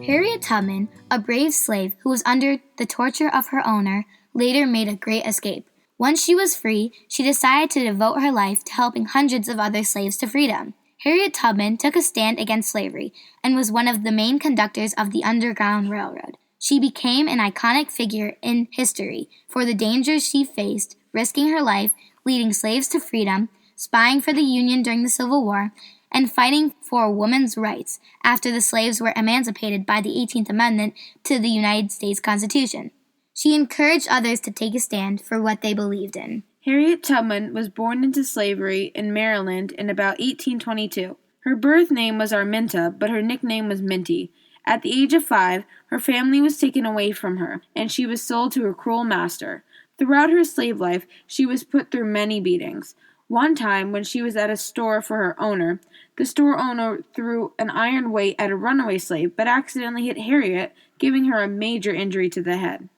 Harriet Tubman, a brave slave who was under the torture of her owner, later made a great escape. Once she was free, she decided to devote her life to helping hundreds of other slaves to freedom. Harriet Tubman took a stand against slavery and was one of the main conductors of the Underground Railroad. She became an iconic figure in history for the dangers she faced, risking her life, leading slaves to freedom, spying for the Union during the Civil War, and fighting for women's rights after the slaves were emancipated by the 18th Amendment to the United States Constitution. She encouraged others to take a stand for what they believed in. Harriet Tubman was born into slavery in Maryland in about 1822. Her birth name was Arminta, but her nickname was Minty. At the age of 5, her family was taken away from her, and she was sold to a cruel master. Throughout her slave life, she was put through many beatings. One time, when she was at a store for her owner, the store owner threw an iron weight at a runaway slave, but accidentally hit Harriet, giving her a major injury to the head.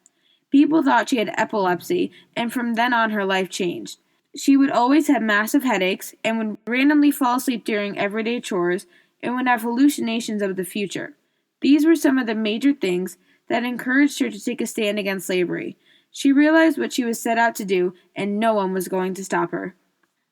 People thought she had epilepsy, and from then on her life changed. She would always have massive headaches, and would randomly fall asleep during everyday chores, and would have hallucinations of the future. These were some of the major things that encouraged her to take a stand against slavery. She realized what she was set out to do, and no one was going to stop her.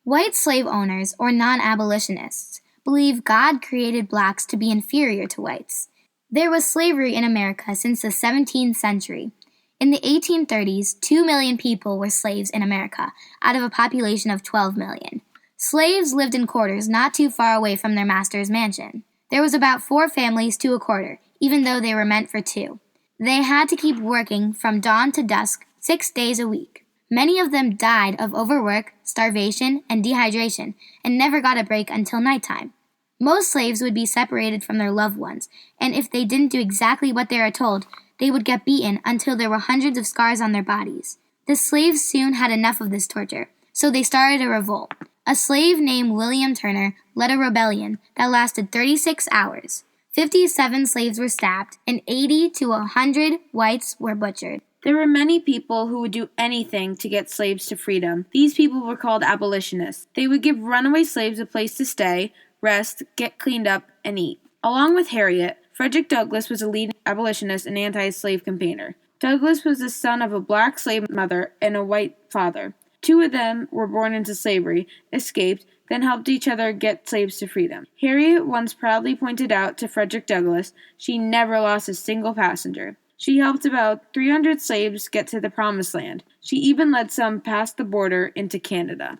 White slave owners, or non-abolitionists, believe God created blacks to be inferior to whites. There was slavery in America since the 17th century. In the 1830s, 2 million people were slaves in America, out of a population of 12 million. Slaves lived in quarters not too far away from their master's mansion. There was about 4 families to a quarter, even though they were meant for 2. They had to keep working from dawn to dusk, 6 days a week. Many of them died of overwork, starvation, and dehydration, and never got a break until nighttime. Most slaves would be separated from their loved ones, and if they didn't do exactly what they were told, they would get beaten until there were hundreds of scars on their bodies. The slaves soon had enough of this torture, so they started a revolt. A slave named William Turner led a rebellion that lasted 36 hours. 57 slaves were stabbed, and 80 to 100 whites were butchered. There were many people who would do anything to get slaves to freedom. These people were called abolitionists. They would give runaway slaves a place to stay, rest, get cleaned up, and eat. Along with Harriet, Frederick Douglass was a leading abolitionist and anti-slave campaigner. Douglass was the son of a black slave mother and a white father. 2 of them were born into slavery, escaped, then helped each other get slaves to freedom. Harriet once proudly pointed out to Frederick Douglass she never lost a single passenger. She helped about 300 slaves get to the Promised Land. She even led some past the border into Canada.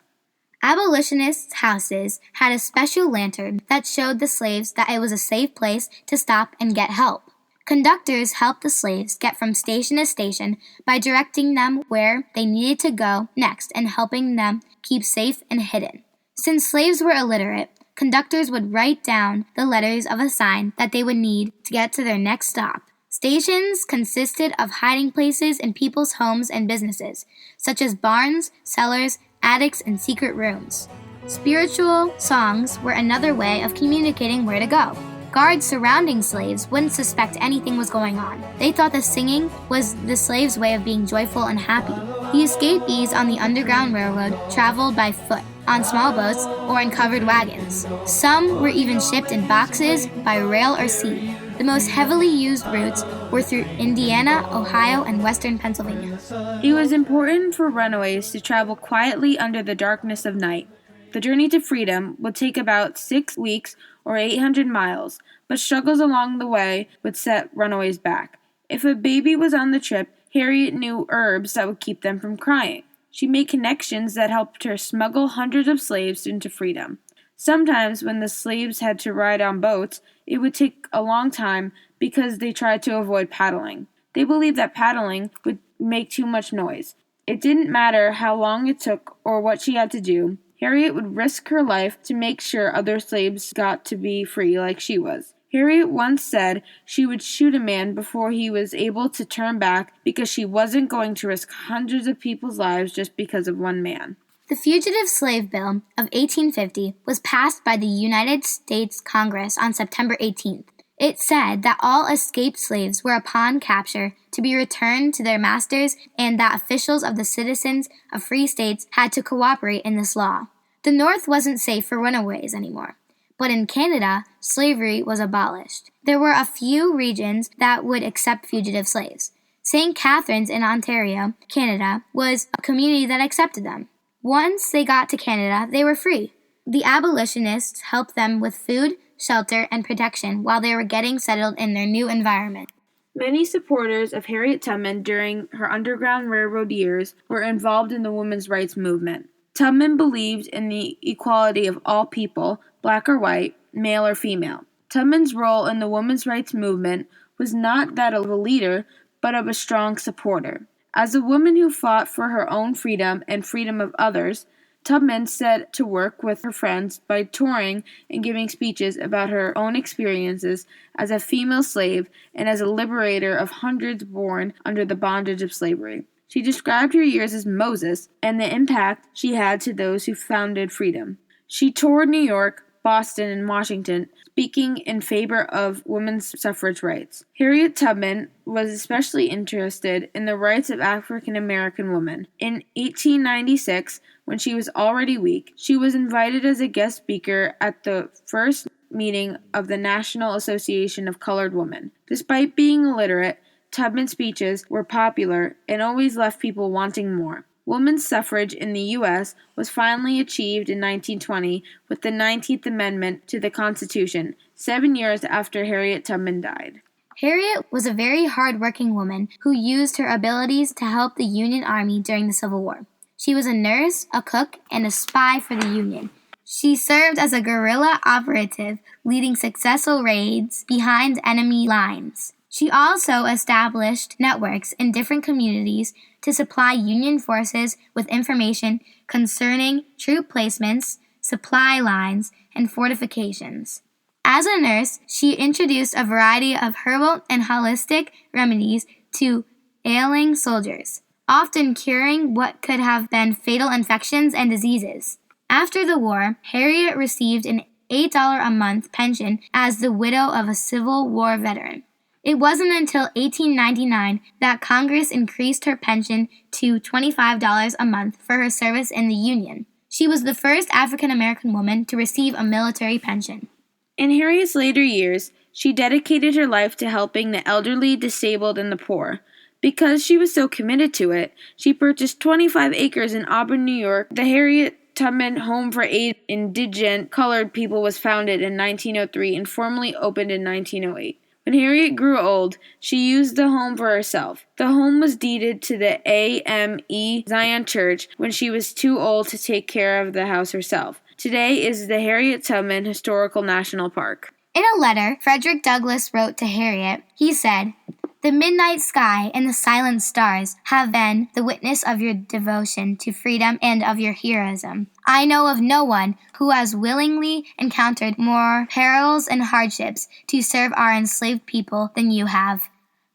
Abolitionists' houses had a special lantern that showed the slaves that it was a safe place to stop and get help. Conductors helped the slaves get from station to station by directing them where they needed to go next and helping them keep safe and hidden. Since slaves were illiterate, conductors would write down the letters of a sign that they would need to get to their next stop. Stations consisted of hiding places in people's homes and businesses, such as barns, cellars, attics, and secret rooms. Spiritual songs were another way of communicating where to go. Guards surrounding slaves wouldn't suspect anything was going on. They thought the singing was the slaves' way of being joyful and happy. The escapees on the Underground Railroad traveled by foot, on small boats, or in covered wagons. Some were even shipped in boxes by rail or sea. The most heavily used routes were through Indiana, Ohio, and western Pennsylvania. It was important for runaways to travel quietly under the darkness of night. The journey to freedom would take about 6 weeks or 800 miles, but struggles along the way would set runaways back. If a baby was on the trip, Harriet knew herbs that would keep them from crying. She made connections that helped her smuggle hundreds of slaves into freedom. Sometimes when the slaves had to ride on boats, it would take a long time because they tried to avoid paddling. They believed that paddling would make too much noise. It didn't matter how long it took or what she had to do. Harriet would risk her life to make sure other slaves got to be free like she was. Harriet once said she would shoot a man before he was able to turn back because she wasn't going to risk hundreds of people's lives just because of one man. The Fugitive Slave Bill of 1850 was passed by the United States Congress on September 18th. It said that all escaped slaves were upon capture to be returned to their masters and that officials of the citizens of free states had to cooperate in this law. The North wasn't safe for runaways anymore, But in Canada, slavery was abolished. There were a few regions that would accept fugitive slaves. St. Catharines in Ontario, Canada, was a community that accepted them. Once they got to Canada, they were free. The abolitionists helped them with food, shelter, and protection while they were getting settled in their new environment. Many supporters of Harriet Tubman during her Underground Railroad years were involved in the women's rights movement. Tubman believed in the equality of all people, black or white, male or female. Tubman's role in the women's rights movement was not that of a leader, but of a strong supporter. As a woman who fought for her own freedom and freedom of others, Tubman set to work with her friends by touring and giving speeches about her own experiences as a female slave and as a liberator of hundreds born under the bondage of slavery. She described her years as Moses and the impact she had to those who founded freedom. She toured New York, Boston, and Washington, speaking in favor of women's suffrage rights. Harriet Tubman was especially interested in the rights of African American women. In 1896, when she was already weak, she was invited as a guest speaker at the first meeting of the National Association of Colored Women. Despite being illiterate, Tubman's speeches were popular and always left people wanting more. Women's suffrage in the U.S. was finally achieved in 1920 with the 19th Amendment to the Constitution, 7 years after Harriet Tubman died. Harriet was a very hard-working woman who used her abilities to help the Union Army during the Civil War. She was a nurse, a cook, and a spy for the Union. She served as a guerrilla operative, leading successful raids behind enemy lines. She also established networks in different communities to supply Union forces with information concerning troop placements, supply lines, and fortifications. As a nurse, she introduced a variety of herbal and holistic remedies to ailing soldiers, often curing what could have been fatal infections and diseases. After the war, Harriet received an $8 a month pension as the widow of a Civil War veteran. It wasn't until 1899 that Congress increased her pension to $25 a month for her service in the Union. She was the first African American woman to receive a military pension. In Harriet's later years, she dedicated her life to helping the elderly, disabled, and the poor. Because she was so committed to it, she purchased 25 acres in Auburn, New York. The Harriet Tubman Home for Indigent Colored People was founded in 1903 and formally opened in 1908. When Harriet grew old, she used the home for herself. The home was deeded to the AME Zion Church when she was too old to take care of the house herself. Today is the Harriet Tubman Historical National Park. In a letter Frederick Douglass wrote to Harriet, he said, "The midnight sky and the silent stars have been the witness of your devotion to freedom and of your heroism. I know of no one who has willingly encountered more perils and hardships to serve our enslaved people than you have.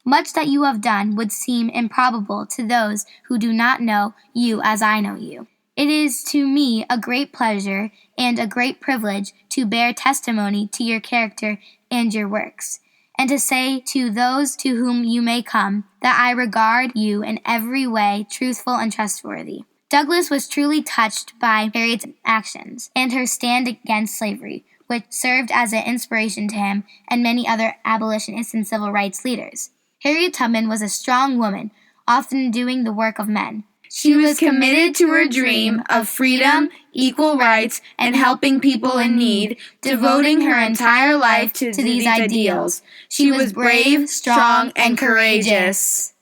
Much that you have done would seem improbable to those who do not know you as I know you. It is to me a great pleasure and a great privilege to bear testimony to your character and your works, and to say to those to whom you may come that I regard you in every way truthful and trustworthy." Douglass was truly touched by Harriet's actions and her stand against slavery, which served as an inspiration to him and many other abolitionists and civil rights leaders. Harriet Tubman was a strong woman, often doing the work of men. She was committed to her dream of freedom, equal rights, and helping people in need, devoting her entire life to these ideals. She was brave, strong, and courageous.